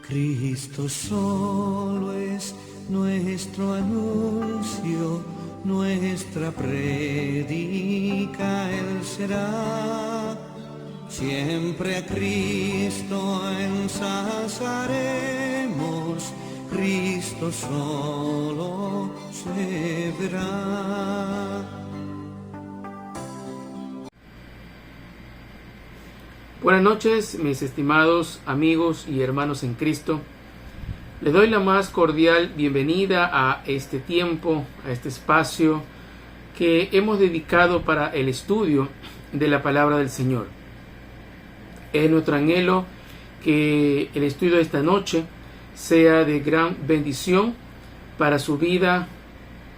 Cristo solo es nuestro anuncio, nuestra prédica Él será. Siempre a Cristo ensalzaremos, Cristo solo se verá. Buenas noches, mis estimados amigos y hermanos en Cristo. Les doy la más cordial bienvenida a este tiempo, a este espacio que hemos dedicado para el estudio de la palabra del Señor. Es nuestro anhelo que el estudio de esta noche sea de gran bendición para su vida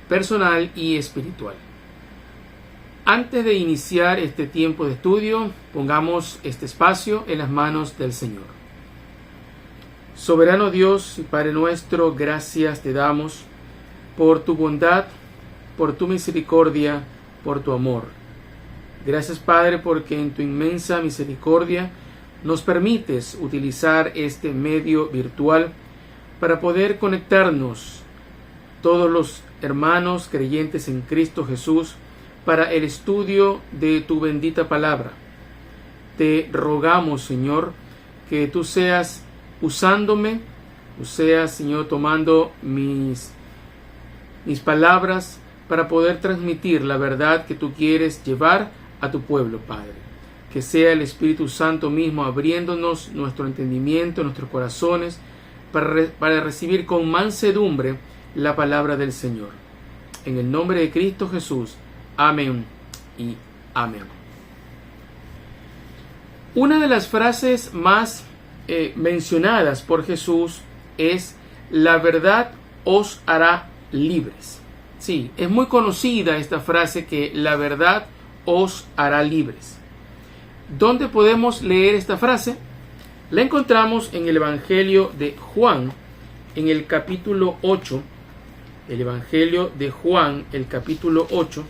personal y espiritual. Antes de iniciar este tiempo de estudio, pongamos este espacio en las manos del Señor. Soberano Dios y Padre nuestro, gracias te damos por tu bondad, por tu misericordia, por tu amor. Gracias, Padre, porque en tu inmensa misericordia nos permites utilizar este medio virtual para poder conectarnos todos los hermanos creyentes en Cristo Jesús para el estudio de tu bendita palabra. Te rogamos, Señor, que tú seas usándome, seas, Señor, tomando mis palabras para poder transmitir la verdad que tú quieres llevar a tu pueblo, Padre. Que sea el Espíritu Santo mismo abriéndonos nuestro entendimiento, nuestros corazones, para recibir con mansedumbre la palabra del Señor. En el nombre de Cristo Jesús. Amén y amén. Una de las frases más mencionadas por Jesús es: la verdad os hará libres. Sí, es muy conocida esta frase, que la verdad os hará libres. ¿Dónde podemos leer esta frase? La encontramos en el Evangelio de Juan, en el capítulo 8. El Evangelio de Juan, el capítulo 8.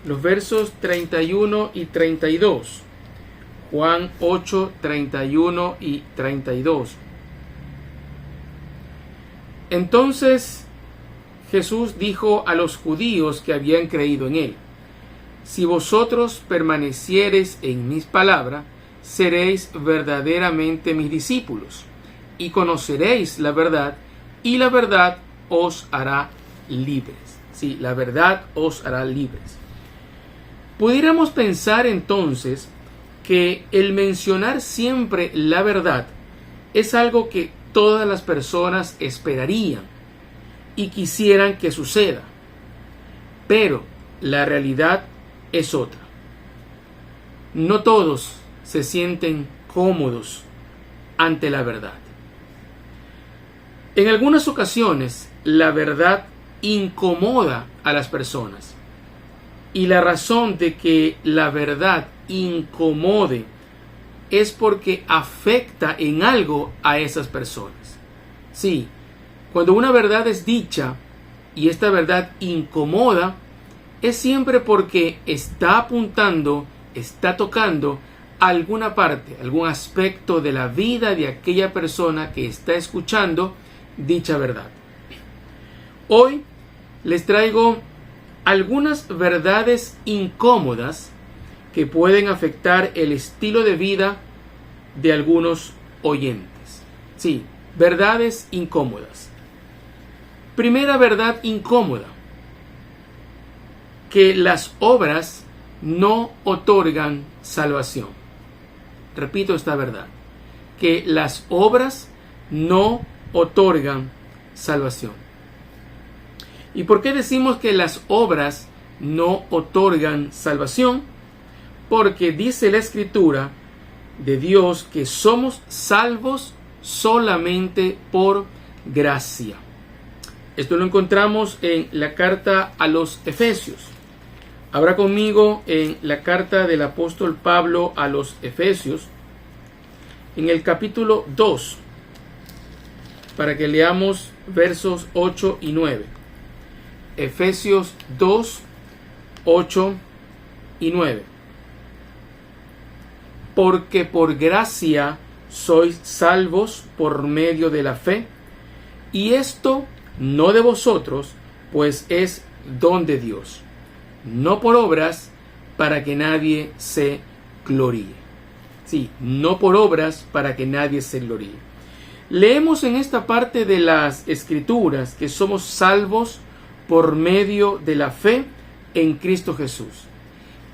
Los versos 31 y 32. Juan 8, 31 y 32. Entonces Jesús dijo a los judíos que habían creído en él: si vosotros permaneciereis en mis palabras, seréis verdaderamente mis discípulos, y conoceréis la verdad, y la verdad os hará libres. Sí, la verdad os hará libres. Pudiéramos pensar entonces que el mencionar siempre la verdad es algo que todas las personas esperarían y quisieran que suceda. Pero la realidad es otra. No todos se sienten cómodos ante la verdad. En algunas ocasiones, la verdad incomoda a las personas. Y la razón de que la verdad incomode es porque afecta en algo a esas personas. Sí, cuando una verdad es dicha y esta verdad incomoda, es siempre porque está apuntando, está tocando alguna parte, algún aspecto de la vida de aquella persona que está escuchando dicha verdad. Hoy les traigo algunas verdades incómodas que pueden afectar el estilo de vida de algunos oyentes. Sí, verdades incómodas. Primera verdad incómoda: que las obras no otorgan salvación. Repito esta verdad: que las obras no otorgan salvación. ¿Y por qué decimos que las obras no otorgan salvación? Porque dice la Escritura de Dios que somos salvos solamente por gracia. Esto lo encontramos en la carta a los Efesios. Abra conmigo en la carta del apóstol Pablo a los Efesios, en el capítulo 2, para que leamos versos 8 y 9. Efesios 2, 8 y 9. Porque por gracia sois salvos por medio de la fe, y esto no de vosotros, pues es don de Dios, no por obras, para que nadie se gloríe. Sí, no por obras, para que nadie se gloríe. Leemos en esta parte de las Escrituras que somos salvos por medio de la fe en Cristo Jesús.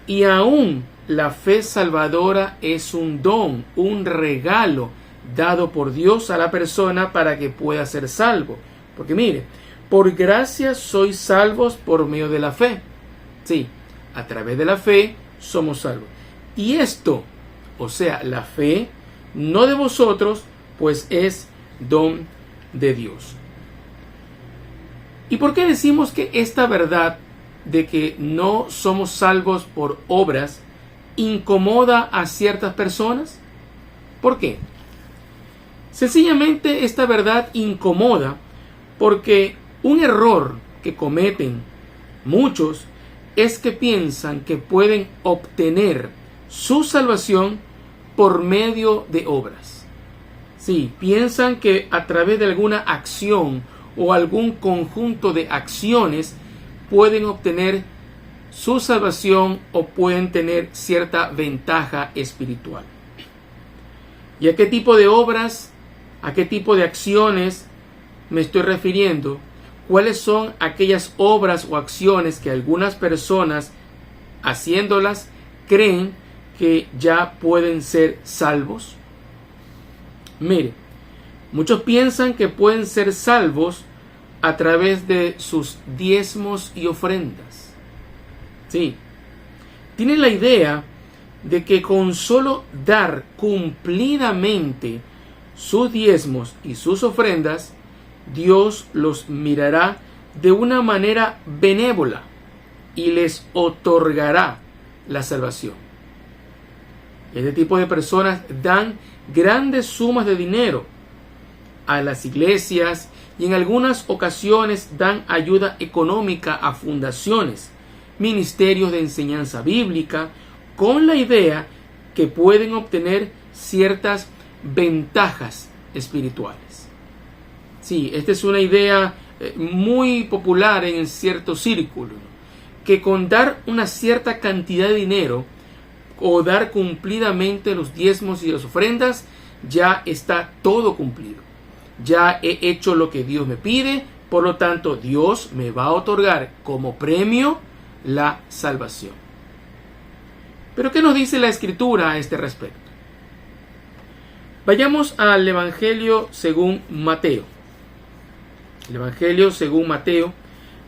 Y aún la fe salvadora es un don, un regalo dado por Dios a la persona para que pueda ser salvo. Porque mire, por gracia sois salvos por medio de la fe. Sí, a través de la fe somos salvos. Y esto, o sea, la fe, no de vosotros, pues es don de Dios. ¿Y por qué decimos que esta verdad de que no somos salvos por obras incomoda a ciertas personas? ¿Por qué? Sencillamente esta verdad incomoda porque un error que cometen muchos es que piensan que pueden obtener su salvación por medio de obras. Sí, piensan que a través de alguna acción o algún conjunto de acciones pueden obtener su salvación o pueden tener cierta ventaja espiritual. ¿Y a qué tipo de obras, a qué tipo de acciones me estoy refiriendo? ¿Cuáles son aquellas obras o acciones que algunas personas, haciéndolas, creen que ya pueden ser salvos? Mire, muchos piensan que pueden ser salvos a través de sus diezmos y ofrendas. Sí, tienen la idea de que con solo dar cumplidamente sus diezmos y sus ofrendas, Dios los mirará de una manera benévola y les otorgará la salvación. Este tipo de personas dan grandes sumas de dinero a las iglesias y en algunas ocasiones dan ayuda económica a fundaciones, ministerios de enseñanza bíblica, con la idea que pueden obtener ciertas ventajas espirituales. Sí, esta es una idea muy popular en ciertos círculos, que con dar una cierta cantidad de dinero o dar cumplidamente los diezmos y las ofrendas, ya está todo cumplido. Ya he hecho lo que Dios me pide, por lo tanto Dios me va a otorgar como premio la salvación. Pero ¿qué nos dice la Escritura a este respecto? Vayamos al Evangelio según Mateo. El Evangelio según Mateo,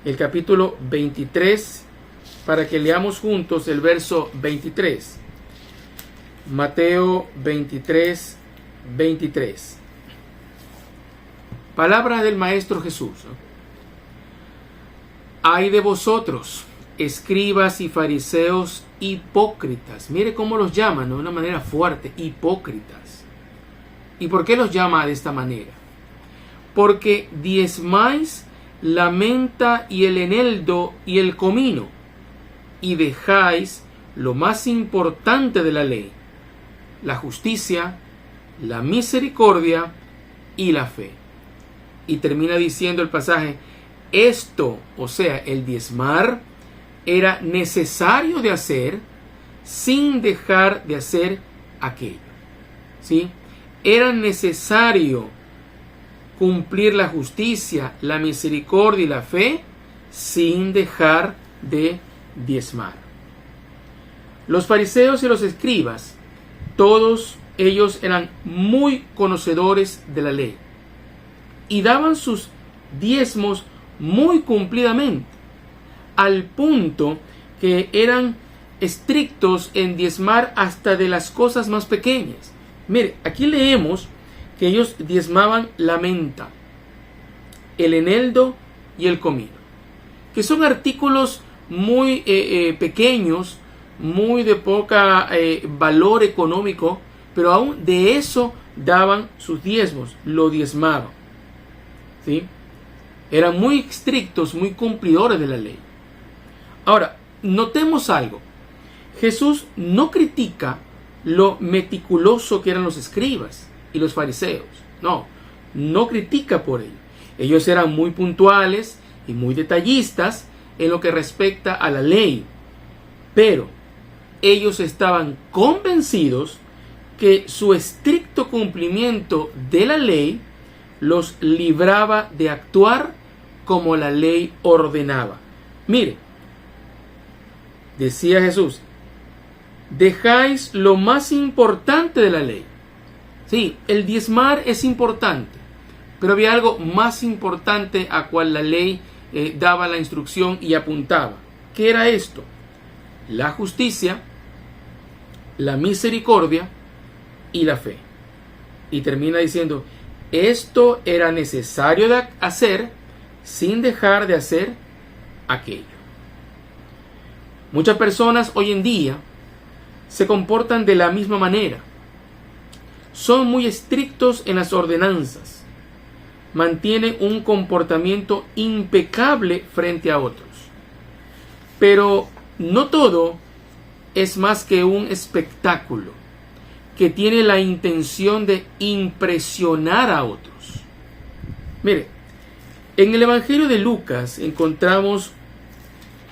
el capítulo 23, para que leamos juntos el verso 23. Mateo 23, 23. Palabra del Maestro Jesús. Ay de vosotros, escribas y fariseos hipócritas. Mire cómo los llaman, ¿no? De una manera fuerte, hipócritas. ¿Y por qué los llama de esta manera? Porque diezmáis la menta y el eneldo y el comino, y dejáis lo más importante de la ley, la justicia, la misericordia y la fe. Y termina diciendo el pasaje, esto, o sea, el diezmar, era necesario de hacer sin dejar de hacer aquello. ¿Sí? Era necesario cumplir la justicia, la misericordia y la fe sin dejar de diezmar. Los fariseos y los escribas, todos ellos eran muy conocedores de la ley y daban sus diezmos muy cumplidamente, al punto que eran estrictos en diezmar hasta de las cosas más pequeñas. Mire, aquí leemos que ellos diezmaban la menta, el eneldo y el comino, que son artículos muy pequeños, muy de poca valor económico, pero aún de eso daban sus diezmos, lo diezmaban. ¿Sí? Eran muy estrictos, muy cumplidores de la ley. Ahora, notemos algo. Jesús no critica lo meticuloso que eran los escribas. y los fariseos. No, no critica por ello. Ellos eran muy puntuales y muy detallistas en lo que respecta a la ley, pero ellos estaban convencidos que su estricto cumplimiento de la ley los libraba de actuar como la ley ordenaba. Mire, decía Jesús, dejáis lo más importante de la ley. Sí, el diezmar es importante, pero había algo más importante a cual la ley daba la instrucción y apuntaba. ¿Qué era esto? La justicia, la misericordia y la fe. Y termina diciendo, esto era necesario de hacer sin dejar de hacer aquello. Muchas personas hoy en día se comportan de la misma manera. Son muy estrictos en las ordenanzas. Mantienen un comportamiento impecable frente a otros. Pero no todo es más que un espectáculo que tiene la intención de impresionar a otros. Mire, en el Evangelio de Lucas encontramos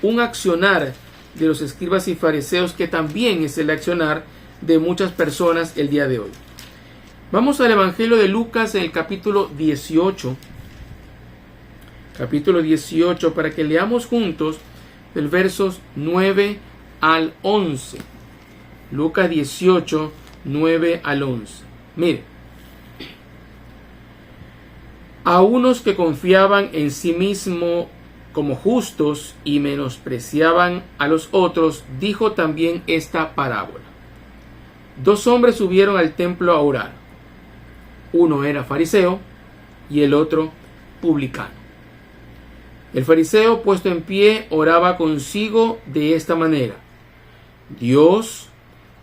un accionar de los escribas y fariseos que también es el accionar de muchas personas el día de hoy. Vamos al Evangelio de Lucas en el capítulo 18. Capítulo 18 para que leamos juntos del versos 9 al 11. Lucas 18, 9 al 11. Mire. A unos que confiaban en sí mismo como justos y menospreciaban a los otros, dijo también esta parábola. Dos hombres subieron al templo a orar. Uno era fariseo y el otro publicano. El fariseo, puesto en pie, oraba consigo de esta manera: Dios,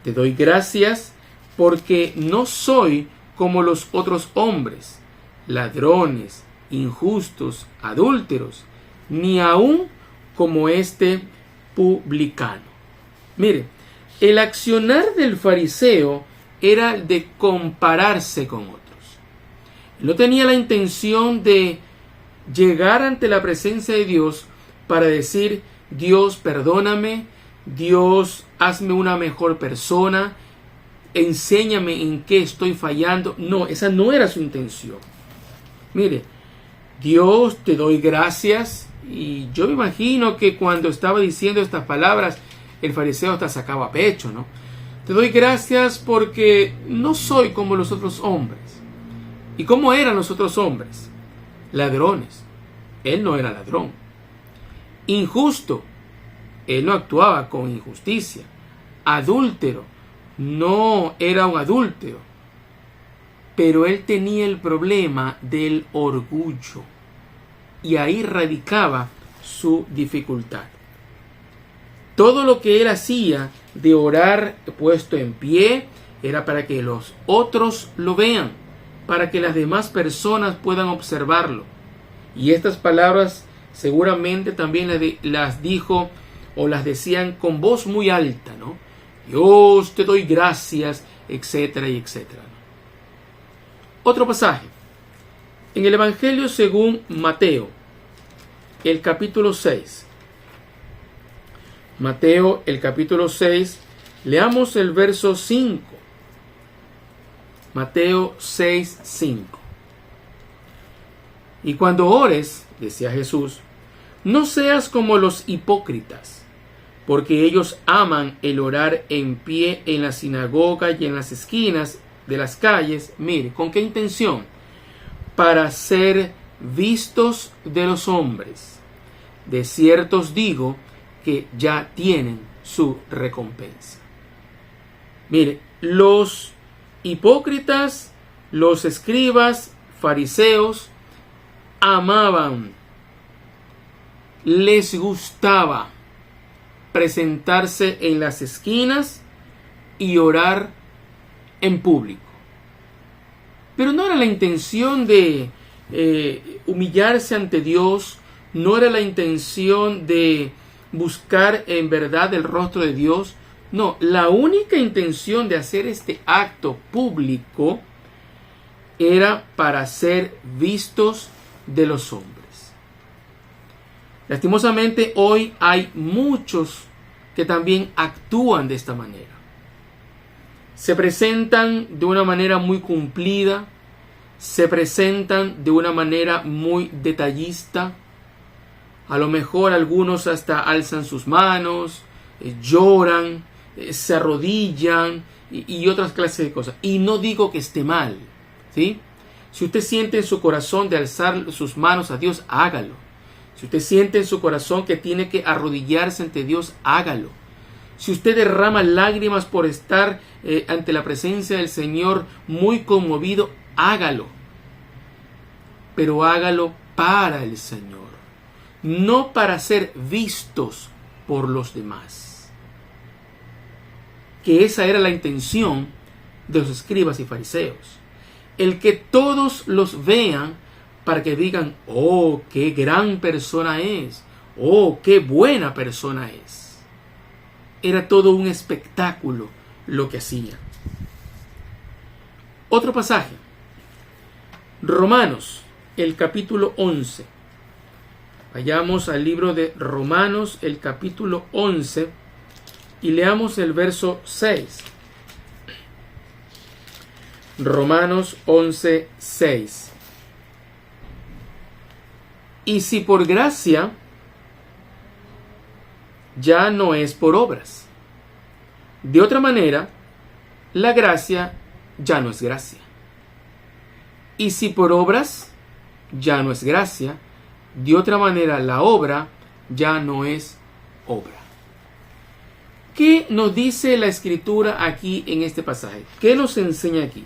te doy gracias porque no soy como los otros hombres, ladrones, injustos, adúlteros, ni aun como este publicano. Mire, el accionar del fariseo era de compararse con otros. No tenía la intención de llegar ante la presencia de Dios para decir: Dios, perdóname, Dios, hazme una mejor persona, enséñame en qué estoy fallando. No, esa no era su intención. Mire, Dios, te doy gracias. Y yo me imagino que cuando estaba diciendo estas palabras, el fariseo hasta sacaba pecho, ¿no? Te doy gracias porque no soy como los otros hombres. ¿Y cómo eran los otros hombres? Ladrones. Él no era ladrón. Injusto. Él no actuaba con injusticia. Adúltero. No era un adúltero. Pero él tenía el problema del orgullo. Y ahí radicaba su dificultad. Todo lo que él hacía de orar puesto en pie era para que los otros lo vean, para que las demás personas puedan observarlo. Y estas palabras seguramente también las dijo o las decían con voz muy alta, ¿no? Dios, te doy gracias, etcétera y etcétera. Otro pasaje. En el Evangelio según Mateo, el capítulo 6. Mateo, el capítulo 6, leamos el verso 5. Mateo 6, 5. Y cuando ores, decía Jesús, no seas como los hipócritas, porque ellos aman el orar en pie en la sinagoga y en las esquinas de las calles. Mire, ¿con qué intención? Para ser vistos de los hombres. De cierto os digo que ya tienen su recompensa. Mire, los hipócritas, los escribas, fariseos, amaban, les gustaba presentarse en las esquinas y orar en público. Pero no era la intención de humillarse ante Dios, no era la intención de buscar en verdad el rostro de Dios. No, la única intención de hacer este acto público era para ser vistos de los hombres. Lastimosamente hoy hay muchos que también actúan de esta manera. Se presentan de una manera muy cumplida, se presentan de una manera muy detallista. A lo mejor algunos hasta alzan sus manos, lloran, se arrodillan y otras clases de cosas. Y no digo que esté mal, ¿sí? Si usted siente en su corazón de alzar sus manos a Dios, hágalo. Si usted siente en su corazón que tiene que arrodillarse ante Dios, hágalo. Si usted derrama lágrimas por estar ante la presencia del Señor muy conmovido, hágalo. Pero hágalo para el Señor, no para ser vistos por los demás. Que esa era la intención de los escribas y fariseos. El que todos los vean para que digan, oh, qué gran persona es, oh, qué buena persona es. Era todo un espectáculo lo que hacían. Otro pasaje. Romanos, el capítulo 11. Vayamos al libro de Romanos, el capítulo 11, y leamos el verso 6. Romanos 11, 6. Y si por gracia, ya no es por obras. De otra manera, la gracia ya no es gracia. Y si por obras, ya no es gracia. De otra manera, la obra ya no es obra. ¿Qué nos dice la Escritura aquí en este pasaje? ¿Qué nos enseña aquí?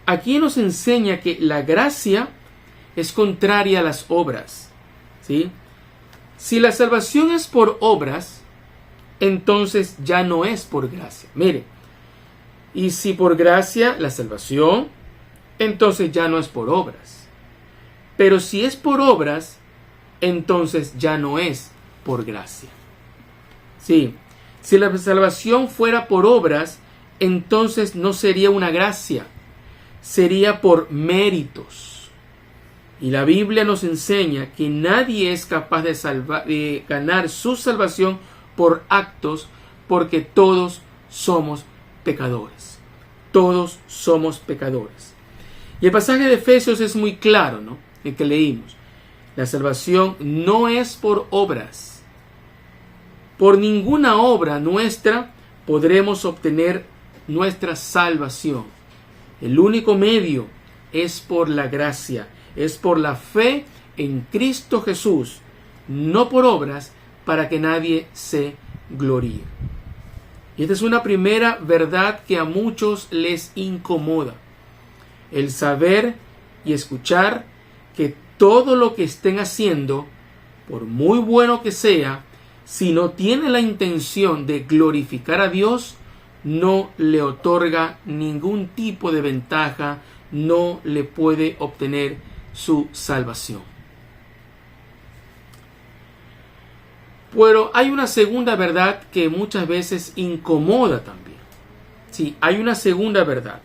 Aquí nos enseña que la gracia es contraria a las obras, ¿sí? Si la salvación es por obras, entonces ya no es por gracia. Mire, y si por gracia la salvación, entonces ya no es por obras. Pero si es por obras, entonces ya no es por gracia. Sí, si la salvación fuera por obras, entonces no sería una gracia, sería por méritos. Y la Biblia nos enseña que nadie es capaz de ganar su salvación por actos, porque todos somos pecadores. Todos somos pecadores. Y el pasaje de Efesios es muy claro, ¿no? El que leímos. La salvación no es por obras. Por ninguna obra nuestra podremos obtener nuestra salvación. El único medio es por la gracia. Es por la fe en Cristo Jesús, no por obras, para que nadie se gloríe. Y esta es una primera verdad que a muchos les incomoda. El saber y escuchar que todo lo que estén haciendo, por muy bueno que sea, si no tiene la intención de glorificar a Dios, no le otorga ningún tipo de ventaja, no le puede obtener su salvación. Pero hay una segunda verdad que muchas veces incomoda también. Sí, hay una segunda verdad.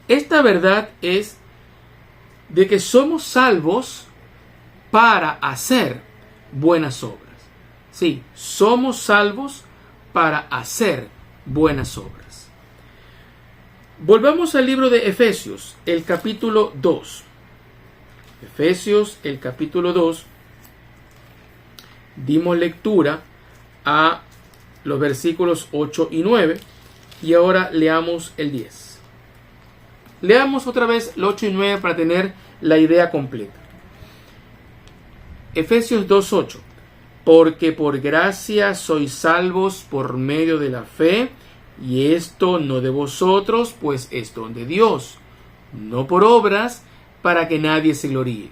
Esta verdad es de que somos salvos para hacer buenas obras. Sí, somos salvos para hacer buenas obras. Volvamos al libro de Efesios, el capítulo 2. Efesios, el capítulo 2. Dimos lectura a los versículos 8 y 9. Y ahora leamos el 10. Leamos otra vez el 8 y 9 para tener la idea completa. Efesios 2:8. Porque por gracia sois salvos por medio de la fe, y esto no de vosotros, pues es don de Dios, no por obras, para que nadie se gloríe.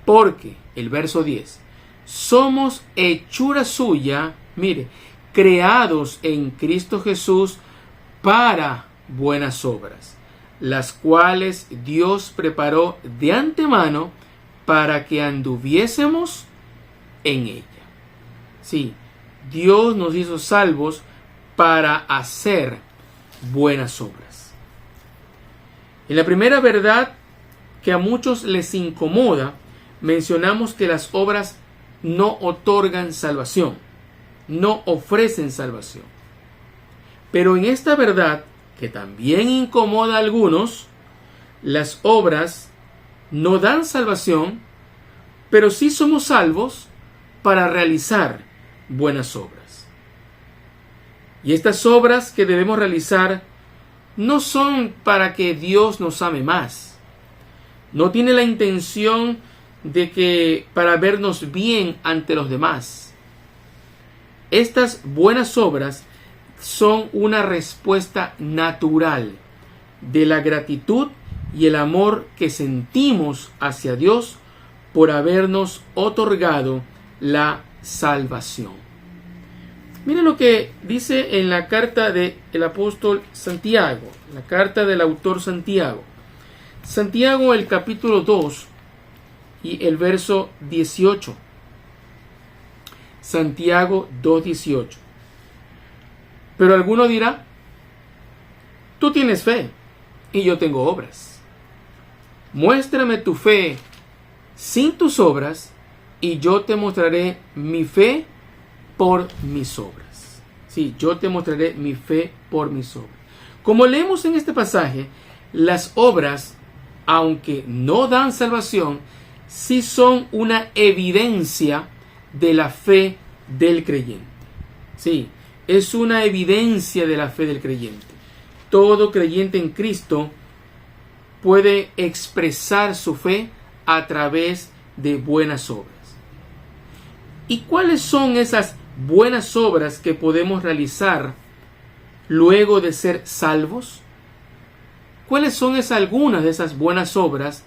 Porque, el verso 10, somos hechura suya, mire, creados en Cristo Jesús para buenas obras, las cuales Dios preparó de antemano para que anduviésemos en ella. Sí, Dios nos hizo salvos para hacer buenas obras. En la primera verdad que a muchos les incomoda, mencionamos que las obras no otorgan salvación, no ofrecen salvación. Pero en esta verdad, que también incomoda a algunos, las obras no dan salvación, pero sí somos salvos para realizar buenas obras. Y estas obras que debemos realizar no son para que Dios nos ame más. No tiene la intención de que para vernos bien ante los demás. Estas buenas obras son una respuesta natural de la gratitud y el amor que sentimos hacia Dios por habernos otorgado la salvación. Miren lo que dice en la carta del apóstol Santiago, la carta del autor Santiago. Santiago, el capítulo 2 y el verso 18. Santiago 2:18. Pero alguno dirá: tú tienes fe y yo tengo obras. Muéstrame tu fe sin tus obras y yo te mostraré mi fe por mis obras. Sí, yo te mostraré mi fe por mis obras. Como leemos en este pasaje, las obras, aunque no dan salvación, sí son una evidencia de la fe del creyente. Sí, es una evidencia de la fe del creyente. Todo creyente en Cristo puede expresar su fe a través de buenas obras. ¿Y cuáles son esas buenas obras que podemos realizar luego de ser salvos? ¿Cuáles son algunas de esas buenas obras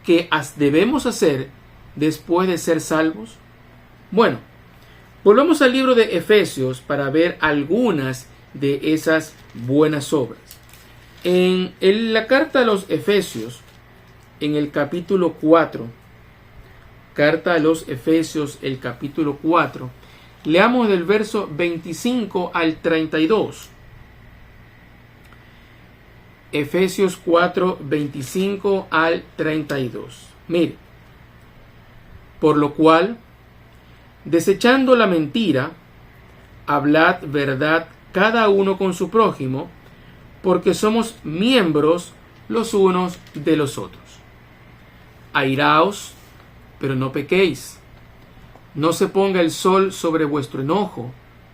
que debemos hacer después de ser salvos? Bueno, volvamos al libro de Efesios para ver algunas de esas buenas obras. En la carta a los Efesios, en el capítulo 4, carta a los Efesios, el capítulo 4, leamos del verso 25 al 32. Efesios 4, 25 al 32. Mire: por lo cual, desechando la mentira, hablad verdad cada uno con su prójimo, porque somos miembros los unos de los otros. Airaos, pero no pequéis. No se ponga el sol sobre vuestro enojo,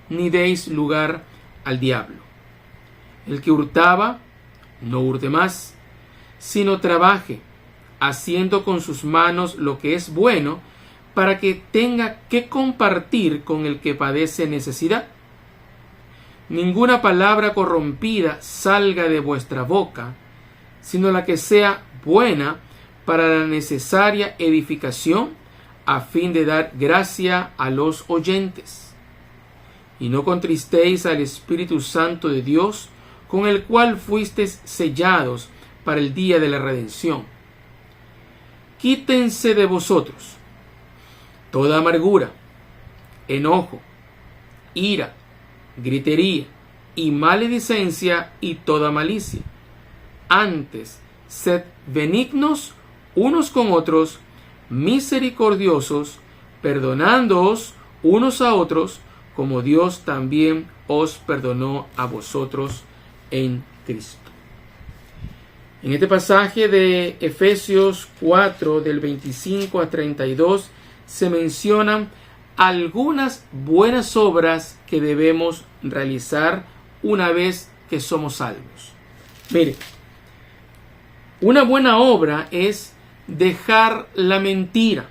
ni deis lugar al diablo. El que hurtaba, no hurte más, sino trabaje, haciendo con sus manos lo que es bueno, para que tenga que compartir con el que padece necesidad. Ninguna palabra corrompida salga de vuestra boca, sino la que sea buena para la necesaria edificación, a fin de dar gracia a los oyentes. Y no contristéis al Espíritu Santo de Dios, con el cual fuisteis sellados para el día de la redención. Quítense de vosotros toda amargura, enojo, ira, gritería y maledicencia y toda malicia. Antes, sed benignos unos con otros, misericordiosos, perdonándoos unos a otros, como Dios también os perdonó a vosotros en Cristo. En este pasaje de Efesios 4, del 25 a 32, se mencionan algunas buenas obras que debemos realizar una vez que somos salvos. Mire, una buena obra es dejar la mentira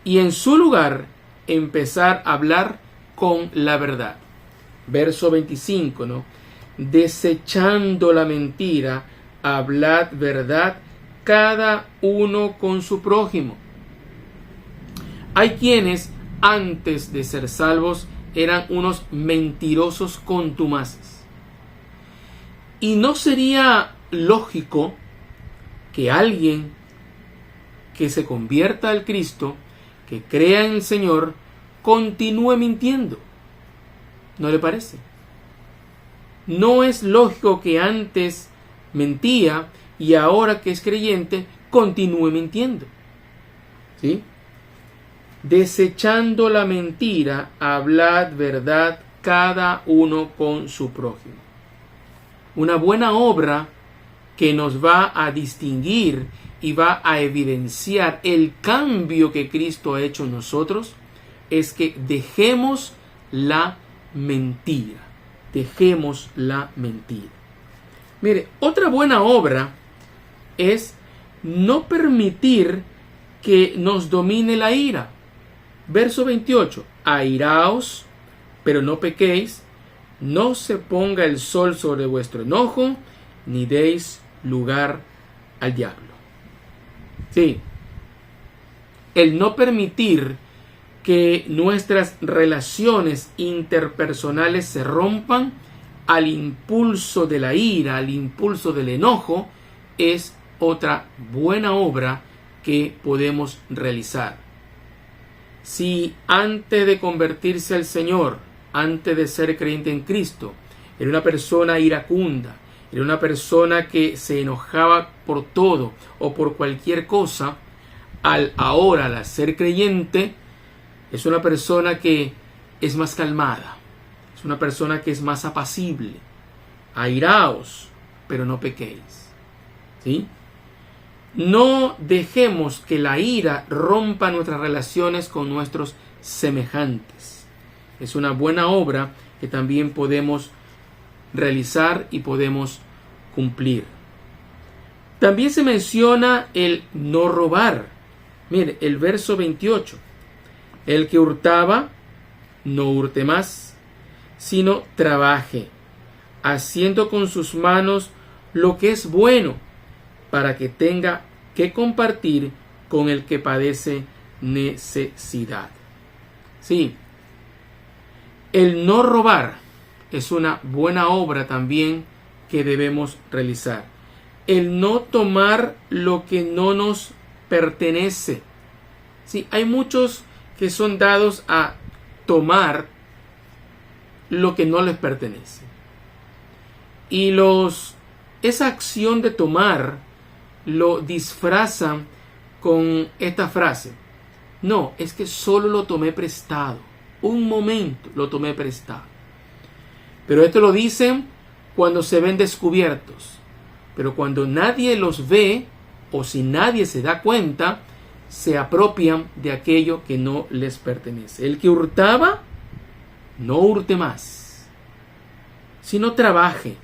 y en su lugar empezar a hablar con la verdad. Verso 25, ¿no? Desechando la mentira, hablad verdad cada uno con su prójimo. Hay quienes antes de ser salvos eran unos mentirosos contumaces. Y no sería lógico que alguien que se convierta al Cristo, que crea en el Señor, continúe mintiendo. ¿No le parece? No es lógico que antes mentía y ahora que es creyente continúe mintiendo. ¿Sí? Desechando la mentira, hablad verdad cada uno con su prójimo. Una buena obra que nos va a distinguir y va a evidenciar el cambio que Cristo ha hecho en nosotros es que dejemos la mentira. Dejemos la mentira. Mire, otra buena obra es no permitir que nos domine la ira. Verso 28. Airaos, pero no pequéis, no se ponga el sol sobre vuestro enojo, ni deis lugar al diablo. Sí. El no permitir que nuestras relaciones interpersonales se rompan al impulso de la ira, al impulso del enojo, es otra buena obra que podemos realizar. Si antes de convertirse al Señor, antes de ser creyente en Cristo, era una persona iracunda, era una persona que se enojaba por todo o por cualquier cosa, ahora al ser creyente es una persona que es más calmada, es una persona que es más apacible. Airaos, pero no pequéis. ¿Sí? No dejemos que la ira rompa nuestras relaciones con nuestros semejantes. Es una buena obra que también podemos realizar y podemos cumplir. También se menciona el no robar. Mire, el verso 28. El que hurtaba, no hurte más, sino trabaje, haciendo con sus manos lo que es bueno, para que tenga que compartir con el que padece necesidad. Sí, el no robar es una buena obra también que debemos realizar. El no tomar lo que no nos pertenece. Sí, hay muchos que son dados a tomar lo que no les pertenece. Y esa acción de tomar lo disfrazan con esta frase. No, es que solo lo tomé prestado. Un momento lo tomé prestado. Pero esto lo dicen cuando se ven descubiertos. Pero cuando nadie los ve o si nadie se da cuenta, se apropian de aquello que no les pertenece. El que hurtaba, no hurte más, sino trabaje.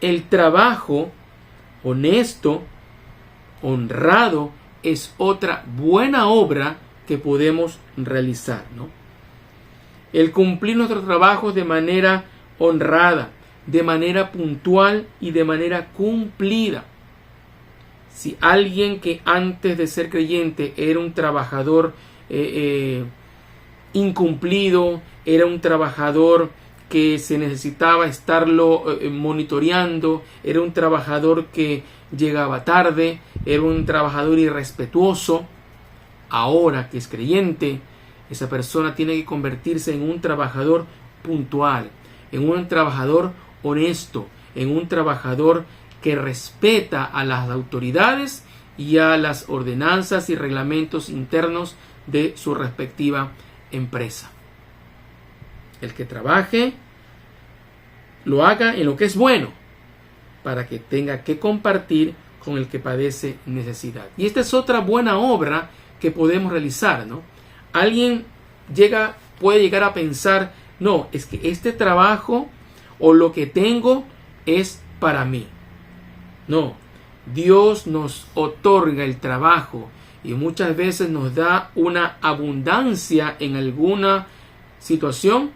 El trabajo honesto, honrado, es otra buena obra que podemos realizar, ¿no? El cumplir nuestros trabajos de manera honrada, de manera puntual y de manera cumplida. Si alguien que antes de ser creyente era un trabajador incumplido, era un trabajador que se necesitaba estarlo monitoreando, era un trabajador que llegaba tarde, era un trabajador irrespetuoso, ahora que es creyente, esa persona tiene que convertirse en un trabajador puntual, en un trabajador honesto, en un trabajador que respeta a las autoridades y a las ordenanzas y reglamentos internos de su respectiva empresa. El que trabaje, lo haga en lo que es bueno, para que tenga que compartir con el que padece necesidad. Y esta es otra buena obra que podemos realizar, ¿no? Alguien puede llegar a pensar, no, es que este trabajo o lo que tengo es para mí. No, Dios nos otorga el trabajo y muchas veces nos da una abundancia en alguna situación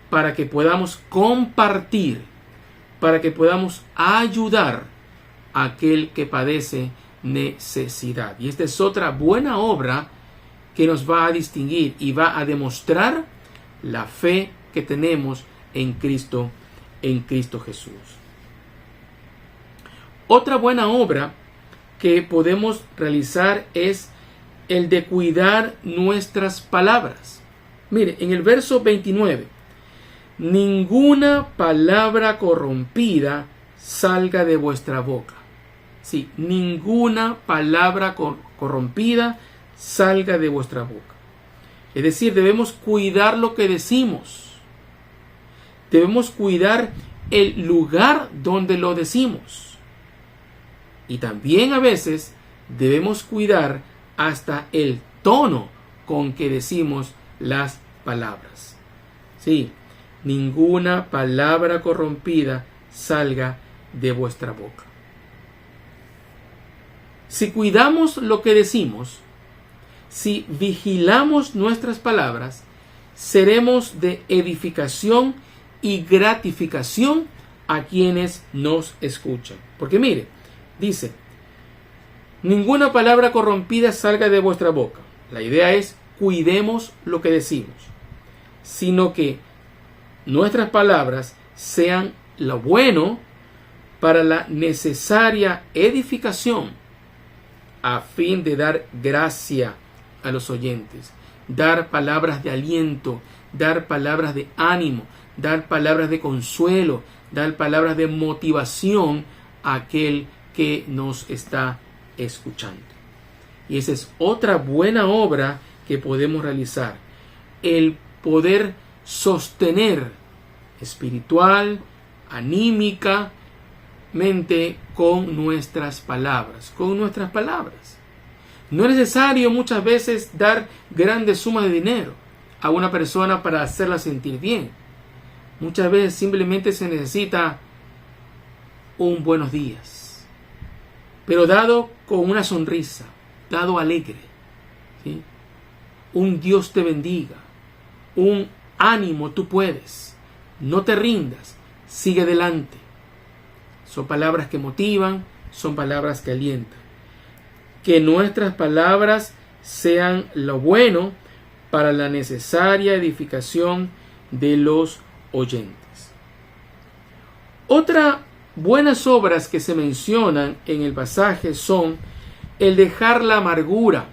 para que podamos compartir, para que podamos ayudar a aquel que padece necesidad. Y esta es otra buena obra que nos va a distinguir y va a demostrar la fe que tenemos en Cristo Jesús. Otra buena obra que podemos realizar es el de cuidar nuestras palabras. Mire, en el verso 29, ninguna palabra corrompida salga de vuestra boca. Sí, ninguna palabra corrompida salga de vuestra boca. Es decir, debemos cuidar lo que decimos. Debemos cuidar el lugar donde lo decimos. Y también a veces debemos cuidar hasta el tono con que decimos las palabras. Sí, ninguna palabra corrompida salga de vuestra boca. Si cuidamos lo que decimos, si vigilamos nuestras palabras, seremos de edificación y gratificación a quienes nos escuchan. Porque mire, dice, ninguna palabra corrompida salga de vuestra boca. La idea es, cuidemos lo que decimos, sino que nuestras palabras sean lo bueno para la necesaria edificación, a fin de dar gracia a los oyentes, dar palabras de aliento, dar palabras de ánimo, dar palabras de consuelo, dar palabras de motivación a aquel que nos está escuchando. Y esa es otra buena obra que podemos realizar, el poder sostener espiritual, anímicamente con nuestras palabras, No es necesario muchas veces dar grandes sumas de dinero a una persona para hacerla sentir bien. Muchas veces simplemente se necesita un buenos días, pero dado con una sonrisa, dado alegre, ¿sí? Un Dios te bendiga, un ánimo, tú puedes, no te rindas, sigue adelante. Son palabras que motivan, son palabras que alientan. Que nuestras palabras sean lo bueno para la necesaria edificación de los oyentes. Otras buenas obras que se mencionan en el pasaje son el dejar la amargura,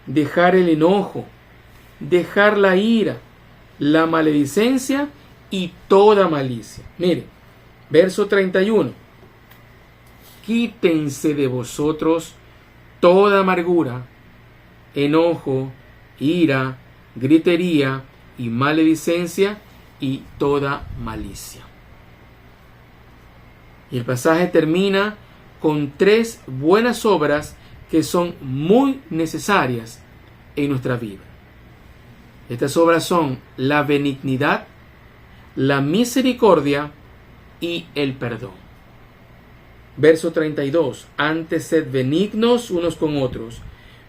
dejar el enojo, dejar la ira, la maledicencia y toda malicia. Mire, verso 31. Quítense de vosotros toda amargura, enojo, ira, gritería y maledicencia y toda malicia. Y el pasaje termina con 3 buenas obras que son muy necesarias en nuestra vida. Estas obras son la benignidad, la misericordia y el perdón. Verso 32. Antes sed benignos unos con otros,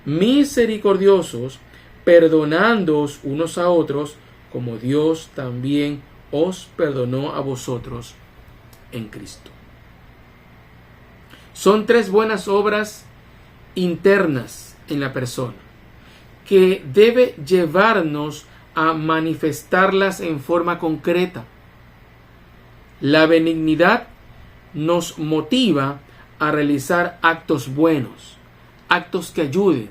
misericordiosos, perdonándoos unos a otros, como Dios también os perdonó a vosotros en Cristo. Son 3 buenas obras internas en la persona que debe llevarnos a manifestarlas en forma concreta. La benignidad nos motiva a realizar actos buenos, actos que ayuden,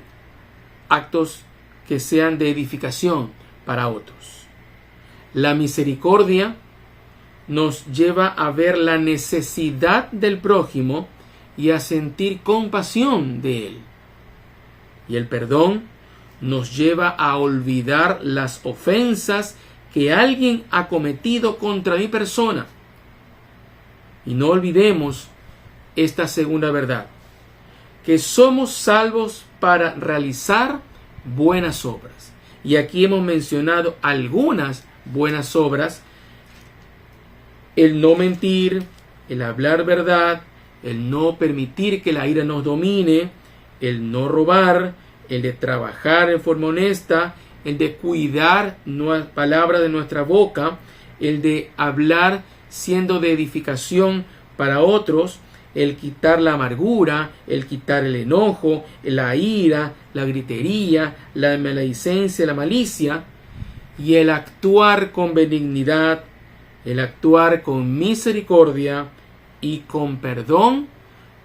actos que sean de edificación para otros. La misericordia nos lleva a ver la necesidad del prójimo y a sentir compasión de él. Y el perdón nos lleva a olvidar las ofensas que alguien ha cometido contra mi persona. Y no olvidemos esta segunda verdad, que somos salvos para realizar buenas obras. Y aquí hemos mencionado algunas buenas obras: el no mentir, el hablar verdad, el no permitir que la ira nos domine, el no robar, el de trabajar en forma honesta, el de cuidar la palabra de nuestra boca, el de hablar siendo de edificación para otros, el quitar la amargura, el quitar el enojo, la ira, la gritería, la maledicencia, la malicia, y el actuar con benignidad, el actuar con misericordia y con perdón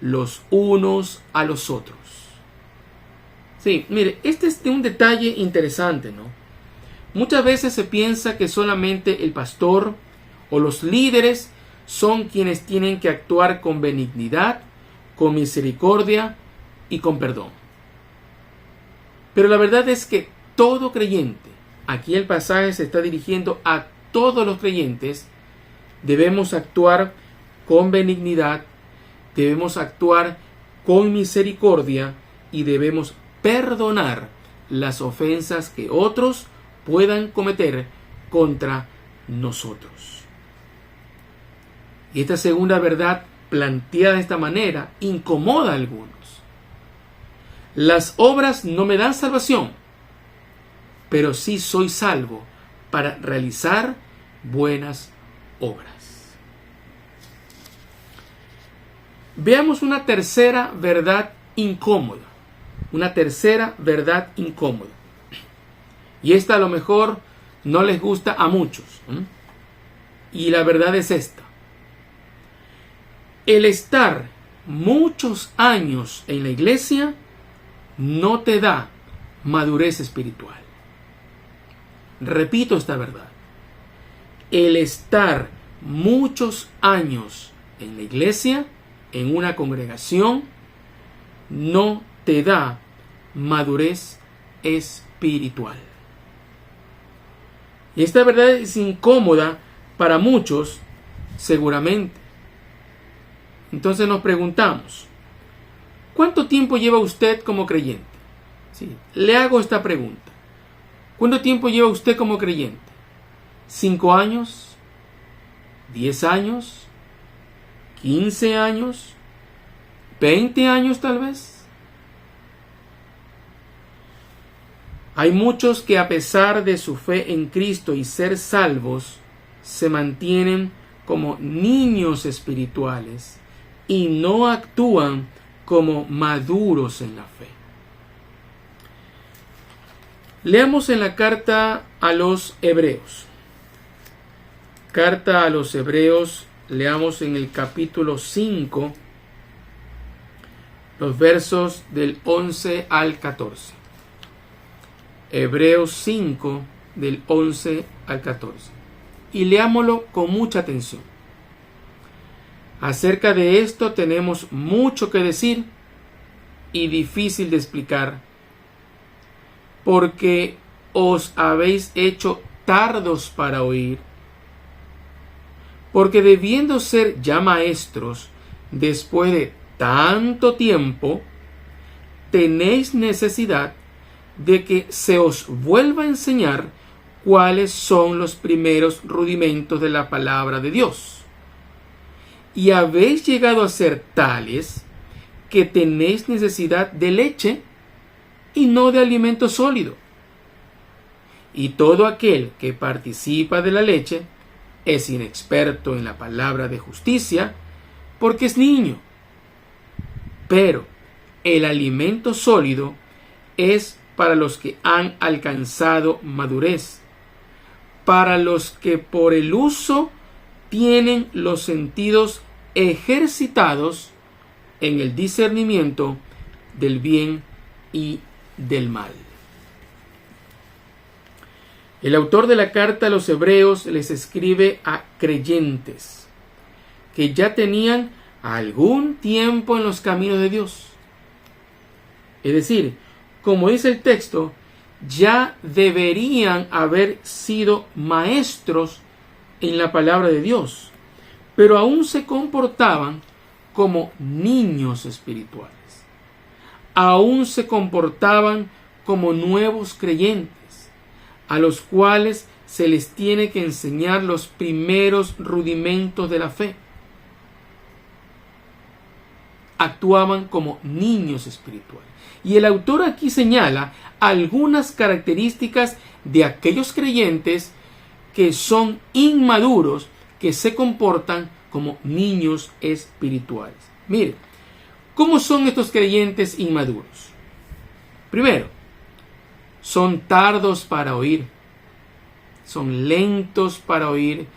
los unos a los otros. Sí, mire, este es un detalle interesante, ¿no? Muchas veces se piensa que solamente el pastor o los líderes son quienes tienen que actuar con benignidad, con misericordia y con perdón. Pero la verdad es que todo creyente, aquí el pasaje se está dirigiendo a todos los creyentes, debemos actuar con benignidad, debemos actuar con misericordia y debemos perdonar las ofensas que otros puedan cometer contra nosotros. Y esta segunda verdad, planteada de esta manera, incomoda a algunos. Las obras no me dan salvación, pero sí soy salvo para realizar buenas obras. Veamos una tercera verdad incómoda. Una tercera verdad incómoda. Y esta a lo mejor no les gusta a muchos. Y la verdad es esta. El estar muchos años en la iglesia no te da madurez espiritual. Repito esta verdad. El estar muchos años en la iglesia, en una congregación, no te da madurez espiritual. Y esta verdad es incómoda para muchos, seguramente. Entonces nos preguntamos, ¿cuánto tiempo lleva usted como creyente? Sí, le hago esta pregunta. ¿Cuánto tiempo lleva usted como creyente? ¿5 años? ¿10 años? ¿15 años? ¿20 años tal vez? Hay muchos que a pesar de su fe en Cristo y ser salvos, se mantienen como niños espirituales y no actúan como maduros en la fe. Leamos en la carta a los Hebreos. Carta a los Hebreos, leamos en el capítulo 5, los versos del 11 al 14. Hebreos 5, del 11 al 14. Y leámoslo con mucha atención. Acerca de esto tenemos mucho que decir y difícil de explicar, porque os habéis hecho tardos para oír, porque debiendo ser ya maestros, después de tanto tiempo, tenéis necesidad de que se os vuelva a enseñar cuáles son los primeros rudimentos de la palabra de Dios. Y habéis llegado a ser tales que tenéis necesidad de leche y no de alimento sólido. Y todo aquel que participa de la leche es inexperto en la palabra de justicia porque es niño. Pero el alimento sólido es para los que han alcanzado madurez, para los que por el uso tienen los sentidos ejercitados en el discernimiento del bien y del mal. El autor de la carta a los Hebreos les escribe a creyentes que ya tenían algún tiempo en los caminos de Dios. Es decir, como dice el texto, ya deberían haber sido maestros en la palabra de Dios, pero aún se comportaban como niños espirituales. Aún se comportaban como nuevos creyentes, a los cuales se les tiene que enseñar los primeros rudimentos de la fe. Actuaban como niños espirituales. Y el autor aquí señala algunas características de aquellos creyentes que son inmaduros, que se comportan como niños espirituales. Mire, ¿cómo son estos creyentes inmaduros? Primero, son tardos para oír, son lentos para oír,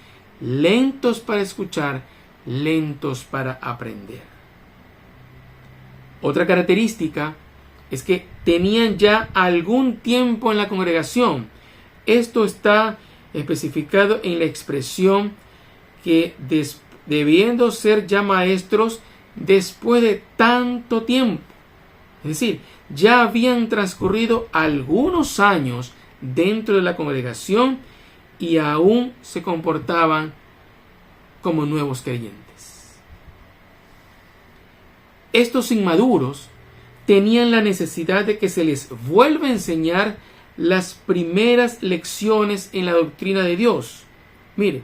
lentos para escuchar, lentos para aprender. Otra característica es que tenían ya algún tiempo en la congregación. Esto está especificado en la expresión que debiendo ser ya maestros después de tanto tiempo. Es decir, ya habían transcurrido algunos años dentro de la congregación y aún se comportaban como nuevos creyentes. Estos inmaduros tenían la necesidad de que se les vuelva a enseñar las primeras lecciones en la doctrina de Dios. Mire,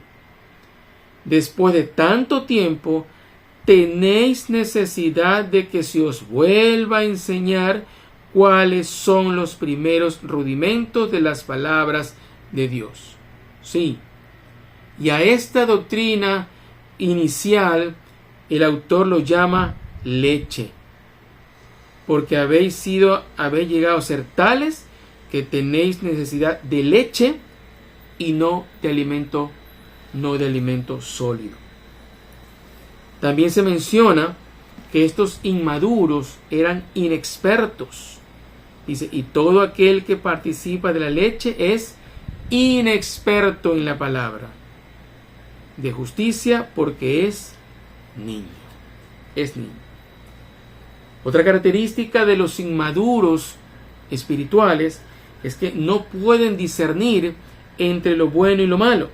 después de tanto tiempo, tenéis necesidad de que se os vuelva a enseñar cuáles son los primeros rudimentos de las palabras de Dios. Sí, y a esta doctrina inicial el autor lo llama leche, porque habéis llegado a ser tales que tenéis necesidad de leche y no de alimento sólido. También se menciona que estos inmaduros eran inexpertos. Dice, y todo aquel que participa de la leche es inexperto en la palabra de justicia, porque es niño. Es niño. Otra característica de los inmaduros espirituales es que no pueden discernir entre lo bueno y lo malo.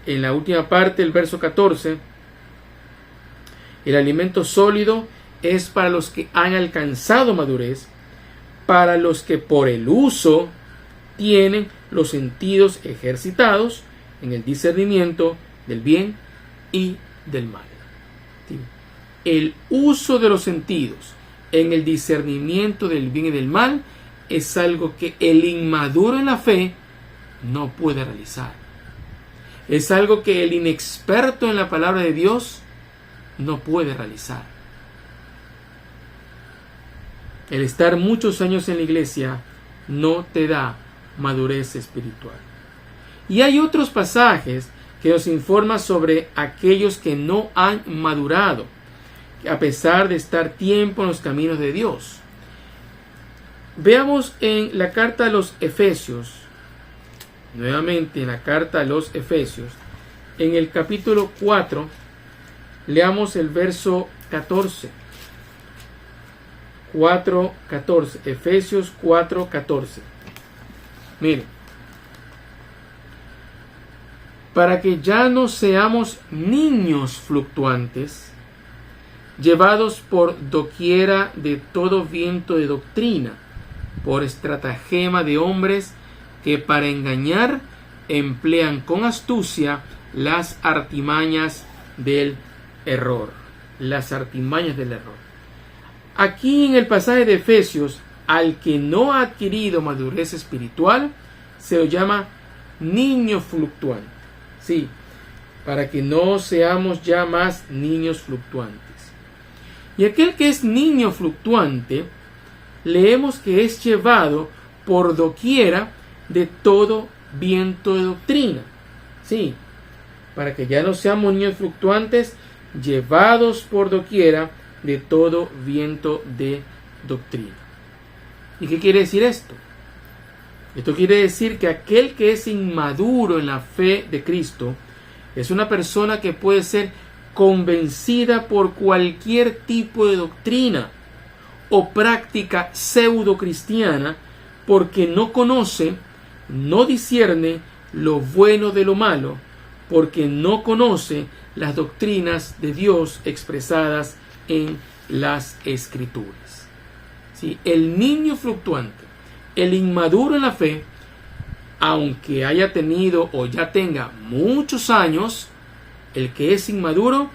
En la última parte del verso 14, el alimento sólido es para los que han alcanzado madurez, para los que por el uso tienen los sentidos ejercitados en el discernimiento del bien y del mal. ¿Sí? El uso de los sentidos en el discernimiento del bien y del mal es algo que el inmaduro en la fe no puede realizar. Es algo que el inexperto en la palabra de Dios no puede realizar. El estar muchos años en la iglesia no te da madurez espiritual. Y hay otros pasajes que nos informan sobre aquellos que no han madurado, a pesar de estar tiempo en los caminos de Dios. Veamos en la carta a los Efesios, nuevamente en la carta a los Efesios, en el capítulo 4, leamos el verso 14. 4:14, Efesios 4:14. Miren, para que ya no seamos niños fluctuantes, llevados por doquiera de todo viento de doctrina, por estratagema de hombres que para engañar emplean con astucia las artimañas del error. Las artimañas del error. Aquí en el pasaje de Efesios, al que no ha adquirido madurez espiritual, se lo llama niño fluctuante. Sí, para que no seamos ya más niños fluctuantes. Y aquel que es niño fluctuante, leemos que es llevado por doquiera de todo viento de doctrina. Sí, para que ya no seamos niños fluctuantes, llevados por doquiera de todo viento de doctrina. ¿Y qué quiere decir esto? Esto quiere decir que aquel que es inmaduro en la fe de Cristo es una persona que puede ser convencida por cualquier tipo de doctrina o práctica pseudo cristiana, porque no conoce, no discierne lo bueno de lo malo, porque no conoce las doctrinas de Dios expresadas en las Escrituras. ¿Sí? El niño fluctuante, el inmaduro en la fe, aunque haya tenido o ya tenga muchos años, el que es inmaduro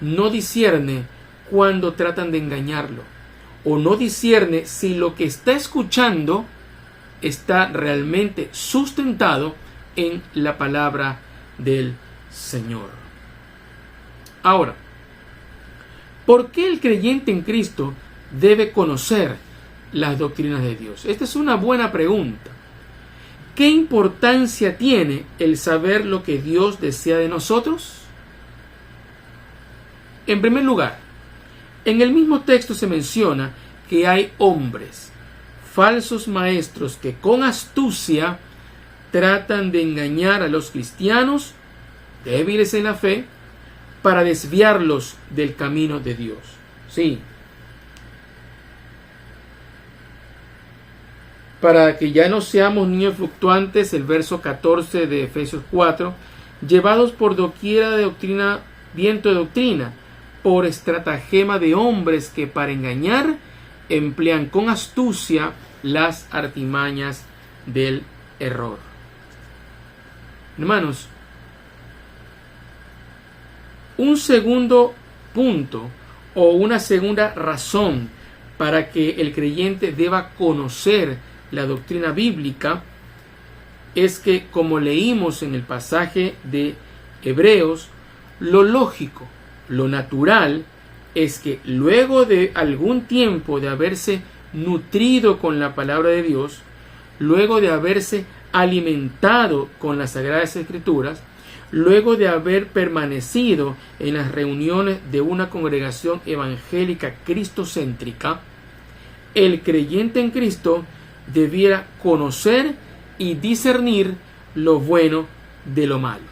no discierne cuando tratan de engañarlo, o no discierne si lo que está escuchando está realmente sustentado en la palabra del Señor. Ahora, ¿por qué el creyente en Cristo debe conocer las doctrinas de Dios? Esta es una buena pregunta. ¿Qué importancia tiene el saber lo que Dios desea de nosotros? En primer lugar, en el mismo texto se menciona que hay hombres, falsos maestros, que con astucia tratan de engañar a los cristianos débiles en la fe para desviarlos del camino de Dios. Sí. Para que ya no seamos niños fluctuantes, el verso 14 de Efesios 4, llevados por doquiera de doctrina, viento de doctrina, por estratagema de hombres que para engañar emplean con astucia las artimañas del error. Hermanos, un segundo punto o una segunda razón para que el creyente deba conocer la doctrina bíblica es que, como leímos en el pasaje de Hebreos, lo lógico, lo natural, es que luego de algún tiempo de haberse nutrido con la palabra de Dios, luego de haberse alimentado con las Sagradas Escrituras, luego de haber permanecido en las reuniones de una congregación evangélica cristocéntrica, el creyente en Cristo debiera conocer y discernir lo bueno de lo malo,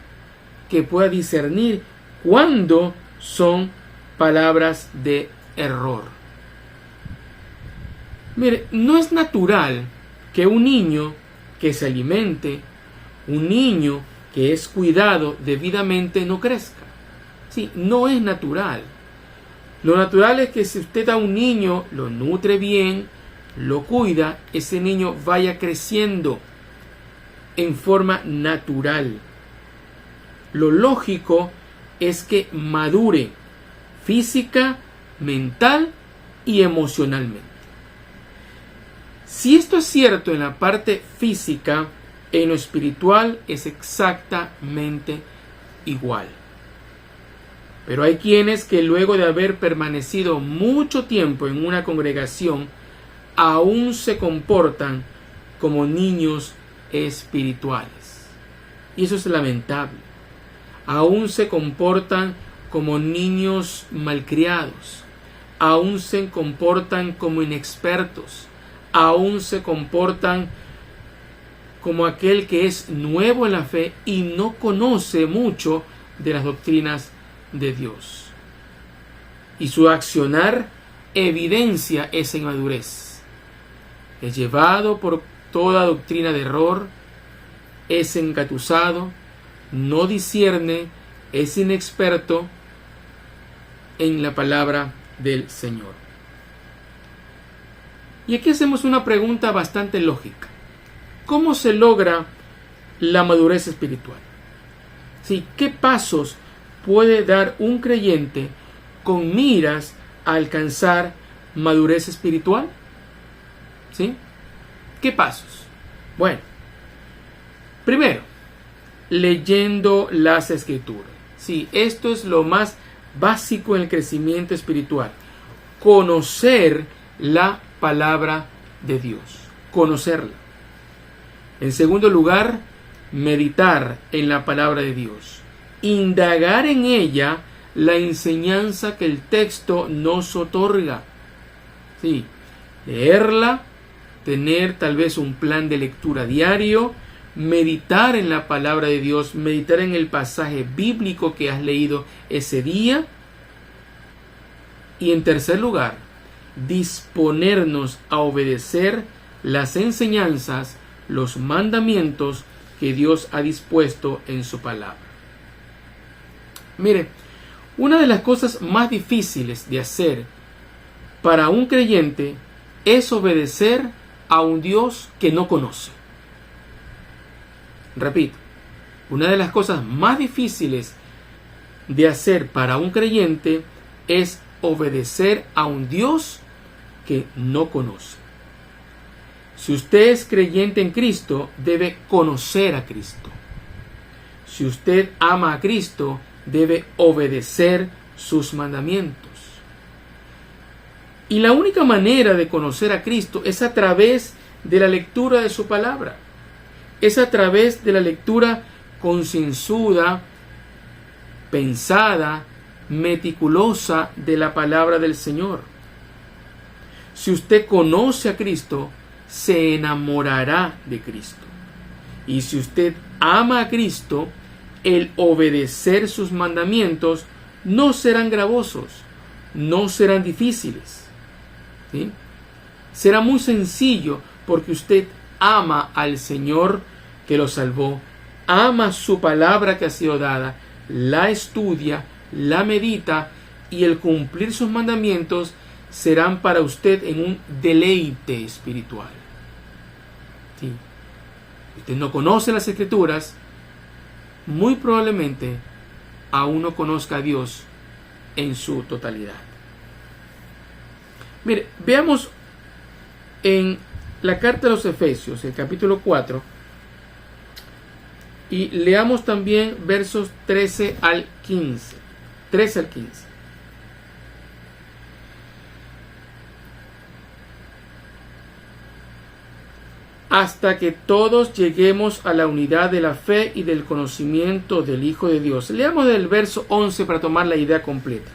que pueda discernir cuándo son palabras de error. Mire, no es natural que un niño que se alimente, un niño que es cuidado debidamente, no crezca. Sí, no es natural. Lo natural es que si usted a un niño lo nutre bien, lo cuida, ese niño vaya creciendo en forma natural. Lo lógico es que madure física, mental y emocionalmente. Si esto es cierto en la parte física, en lo espiritual es exactamente igual. Pero hay quienes que luego de haber permanecido mucho tiempo en una congregación, aún se comportan como niños espirituales. Y eso es lamentable. Aún se comportan como niños malcriados. Aún se comportan como inexpertos. Aún se comportan como aquel que es nuevo en la fe y no conoce mucho de las doctrinas de Dios. Y su accionar evidencia esa inmadurez. Es llevado por toda doctrina de error, es engatusado, no discierne, es inexperto en la palabra del Señor. Y aquí hacemos una pregunta bastante lógica. ¿Cómo se logra la madurez espiritual? ¿Sí? ¿Qué pasos puede dar un creyente con miras a alcanzar madurez espiritual? ¿Sí? ¿Qué pasos? Bueno, primero, leyendo las Escrituras. Sí, esto es lo más básico en el crecimiento espiritual. Conocer la palabra de Dios. Conocerla. En segundo lugar, meditar en la palabra de Dios. Indagar en ella la enseñanza que el texto nos otorga. Sí, leerla, tener tal vez un plan de lectura diario, meditar en la palabra de Dios, meditar en el pasaje bíblico que has leído ese día. Y en tercer lugar, disponernos a obedecer las enseñanzas, los mandamientos que Dios ha dispuesto en su palabra. Mire, una de las cosas más difíciles de hacer para un creyente es obedecer a un Dios que no conoce. Repito, una de las cosas más difíciles de hacer para un creyente es obedecer a un Dios que no conoce. Si usted es creyente en Cristo, debe conocer a Cristo. Si usted ama a Cristo, debe obedecer sus mandamientos. Y la única manera de conocer a Cristo es a través de la lectura de su palabra. Es a través de la lectura concienzuda, pensada, meticulosa de la palabra del Señor. Si usted conoce a Cristo, se enamorará de Cristo. Y si usted ama a Cristo, el obedecer sus mandamientos no serán gravosos, no serán difíciles, ¿sí? Será muy sencillo porque usted ama al Señor que lo salvó, ama su palabra que ha sido dada, la estudia, la medita, y el cumplir sus mandamientos serán para usted en un deleite espiritual. ¿Sí? Si usted no conoce las Escrituras, muy probablemente aún no conozca a Dios en su totalidad. Mire, veamos en la carta de los Efesios, el capítulo 4, y leamos también versos 13 al 15. 13 al 15. Hasta que todos lleguemos a la unidad de la fe y del conocimiento del Hijo de Dios. Leamos del verso 11 para tomar la idea completa.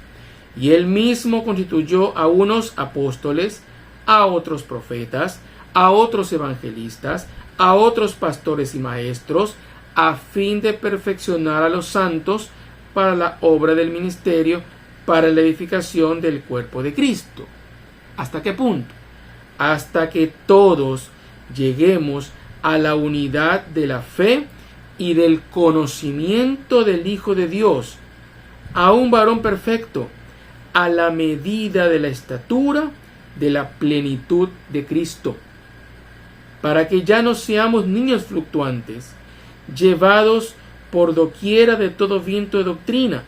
Y él mismo constituyó a unos apóstoles, a otros profetas, a otros evangelistas, a otros pastores y maestros, a fin de perfeccionar a los santos para la obra del ministerio, para la edificación del cuerpo de Cristo. ¿Hasta qué punto? Hasta que todos lleguemos a la unidad de la fe y del conocimiento del Hijo de Dios, a un varón perfecto, a la medida de la estatura de la plenitud de Cristo, para que ya no seamos niños fluctuantes, llevados por doquiera de todo viento de doctrina,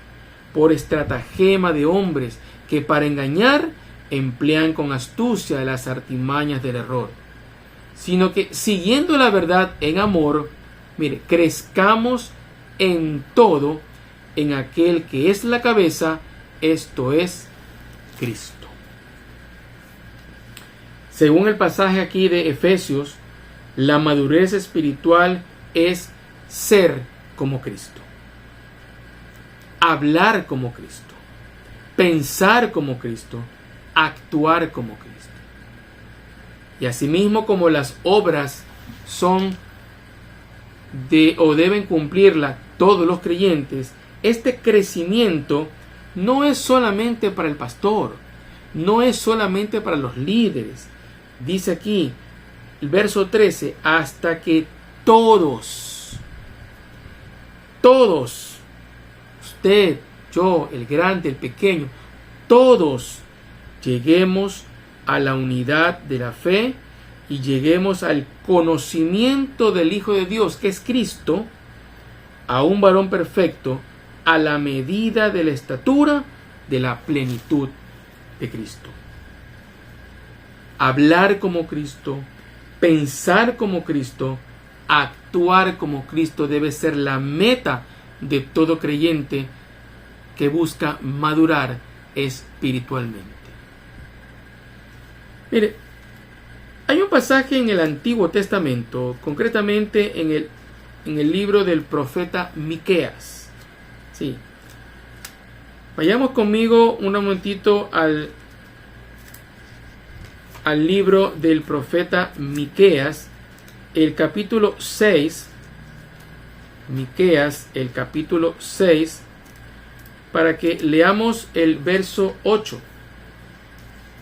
por estratagema de hombres que para engañar emplean con astucia las artimañas del error, sino que siguiendo la verdad en amor, mire, crezcamos en todo en aquel que es la cabeza, esto es Cristo. Según el pasaje aquí de Efesios, la madurez espiritual es ser como Cristo, hablar como Cristo, pensar como Cristo, actuar como Cristo. Y asimismo, como las obras son o deben cumplirla todos los creyentes, este crecimiento no es solamente para el pastor, no es solamente para los líderes. Dice aquí el verso 13, hasta que todos, usted, yo, el grande, el pequeño, todos lleguemos a la unidad de la fe y lleguemos al conocimiento del Hijo de Dios, que es Cristo, a un varón perfecto, a la medida de la estatura de la plenitud de Cristo. Hablar como Cristo, pensar como Cristo, actuar como Cristo debe ser la meta de todo creyente que busca madurar espiritualmente. Mire, hay un pasaje en el Antiguo Testamento, concretamente en el libro del profeta Miqueas. Sí. Vayamos conmigo un momentito al libro del profeta Miqueas, el capítulo 6. Miqueas, el capítulo 6, para que leamos el verso 8.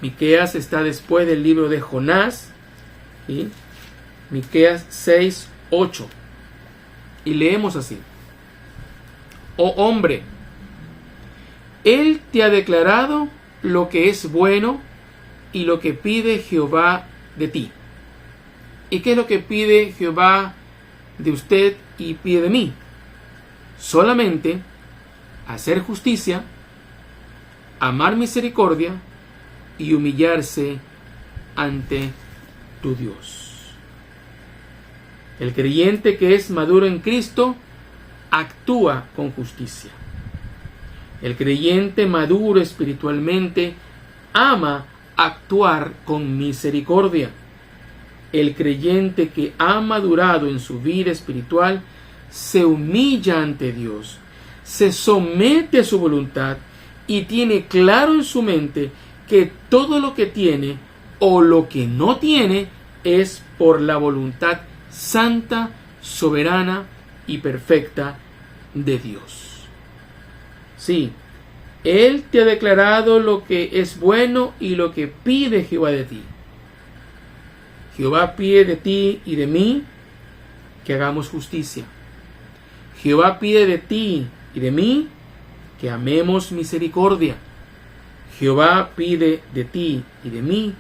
Miqueas está después del libro de Jonás, ¿sí? Miqueas 6, 8. Y leemos así: Oh hombre, Él te ha declarado lo que es bueno y lo que pide Jehová de ti. ¿Y qué es lo que pide Jehová de usted y pide de mí? Solamente hacer justicia, amar misericordia y humillarse ante tu Dios. El creyente que es maduro en Cristo actúa con justicia. El creyente maduro espiritualmente ama actuar con misericordia. El creyente que ha madurado en su vida espiritual se humilla ante Dios, se somete a su voluntad y tiene claro en su mente que todo lo que tiene o lo que no tiene es por la voluntad santa, soberana y perfecta de Dios. Sí, Él te ha declarado lo que es bueno y lo que pide Jehová de ti. Jehová pide de ti y de mí que hagamos justicia. Jehová pide de ti y de mí que amemos misericordia. Jehová pide de ti y de mí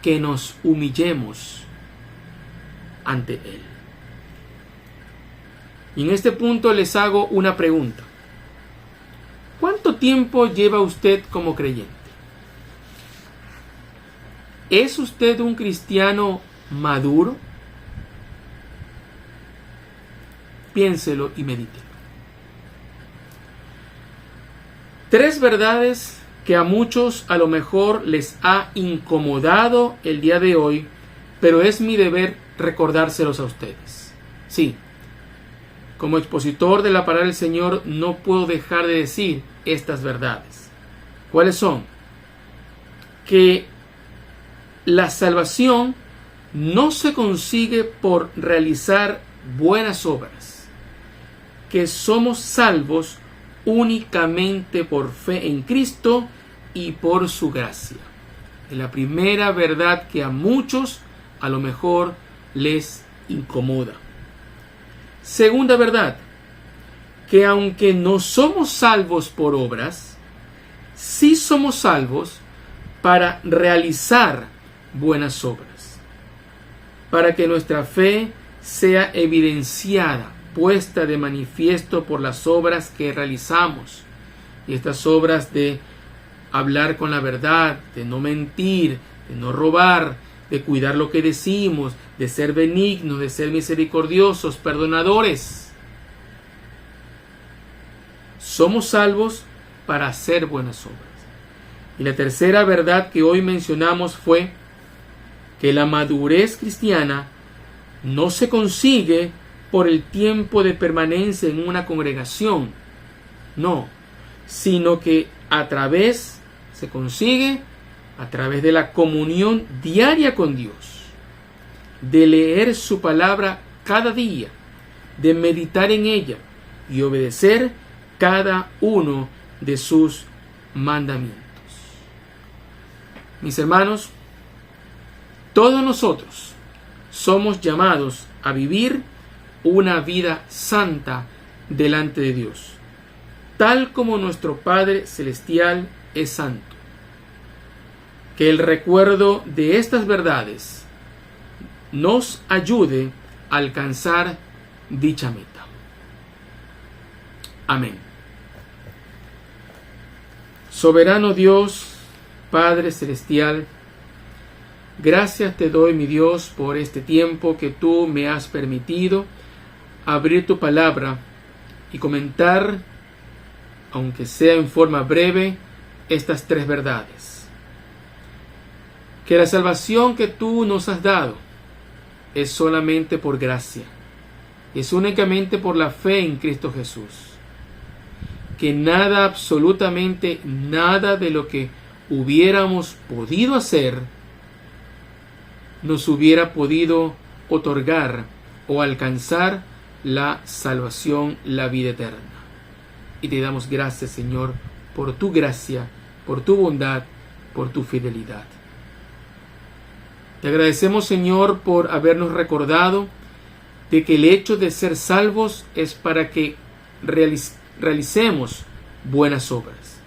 que nos humillemos ante Él. Y en este punto les hago una pregunta. ¿Cuánto tiempo lleva usted como creyente? ¿Es usted un cristiano maduro? Piénselo y medítelo. 3 verdades que a muchos a lo mejor les ha incomodado el día de hoy, pero es mi deber recordárselos a ustedes. Sí, como expositor de la palabra del Señor no puedo dejar de decir estas verdades. ¿Cuáles son? Que la salvación no se consigue por realizar buenas obras, que somos salvos únicamente por fe en Cristo y por su gracia. Es la primera verdad que a muchos a lo mejor les incomoda. Segunda verdad, que aunque no somos salvos por obras, sí somos salvos para realizar buenas obras, para que nuestra fe sea evidenciada, puesta de manifiesto por las obras que realizamos. Y estas obras de hablar con la verdad, de no mentir, de no robar, de cuidar lo que decimos, de ser benignos, de ser misericordiosos, perdonadores. Somos salvos para hacer buenas obras. Y la tercera verdad que hoy mencionamos fue que la madurez cristiana no se consigue por el tiempo de permanencia en una congregación, no, sino que se consigue a través de la comunión diaria con Dios, de leer su palabra cada día, de meditar en ella y obedecer cada uno de sus mandamientos. Mis hermanos, todos nosotros somos llamados a vivir una vida santa delante de Dios, tal como nuestro Padre Celestial es santo. Que el recuerdo de estas verdades nos ayude a alcanzar dicha meta. Amén. Soberano Dios, Padre Celestial, gracias te doy, mi Dios, por este tiempo que tú me has permitido abrir tu palabra y comentar, aunque sea en forma breve, estas 3 verdades. Que la salvación que tú nos has dado es solamente por gracia, es únicamente por la fe en Cristo Jesús. Que nada, absolutamente nada de lo que hubiéramos podido hacer nos hubiera podido otorgar o alcanzar la salvación, la vida eterna. Y te damos gracias, Señor, por tu gracia, por tu bondad, por tu fidelidad. Te agradecemos, Señor, por habernos recordado de que el hecho de ser salvos es para que realicemos buenas obras,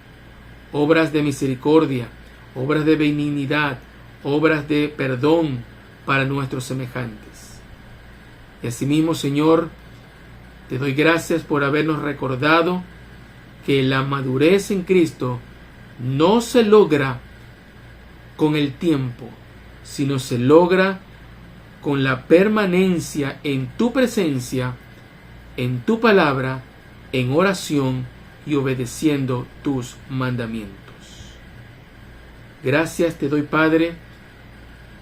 obras de misericordia, obras de benignidad, obras de perdón para nuestros semejantes. Y asimismo, Señor, te doy gracias por habernos recordado que la madurez en Cristo no se logra con el tiempo, sino se logra con la permanencia en tu presencia, en tu palabra, en oración y obedeciendo tus mandamientos. Gracias te doy, Padre,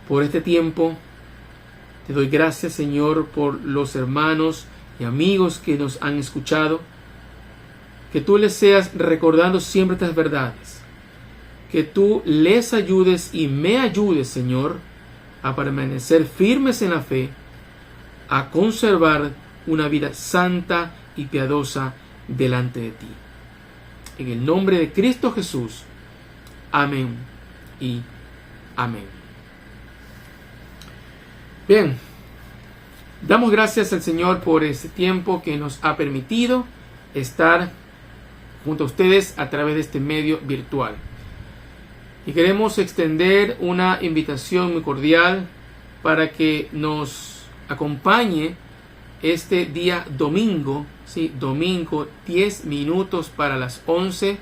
por este tiempo. Te doy gracias, Señor, por los hermanos y amigos que nos han escuchado. Que tú les seas recordando siempre estas verdades. Que tú les ayudes y me ayudes, Señor, a permanecer firmes en la fe, a conservar una vida santa y piadosa delante de ti. En el nombre de Cristo Jesús. Amén y amén. Bien, damos gracias al Señor por este tiempo que nos ha permitido estar junto a ustedes a través de este medio virtual. Y queremos extender una invitación muy cordial para que nos acompañe este día domingo, ¿sí? Domingo, 10 minutos para las 11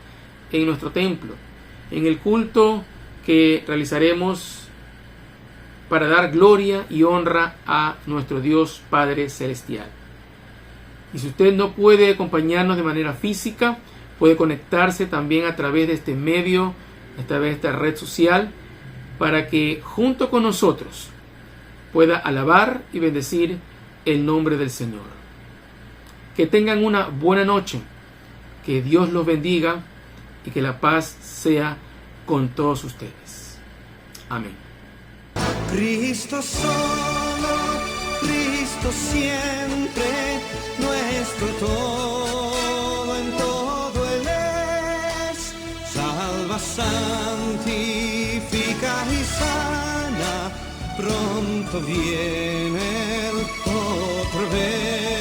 en nuestro templo, en el culto que realizaremos para dar gloria y honra a nuestro Dios Padre Celestial. Y si usted no puede acompañarnos de manera física, puede conectarse también a través de este medio, a través de esta red social, para que junto con nosotros pueda alabar y bendecir el nombre del Señor. Que tengan una buena noche, que Dios los bendiga y que la paz sea con todos ustedes. Amén. Cristo solo, Cristo siempre, nuestro todo en todo Él es. Salva, santifica y sana, pronto viene Él otra vez.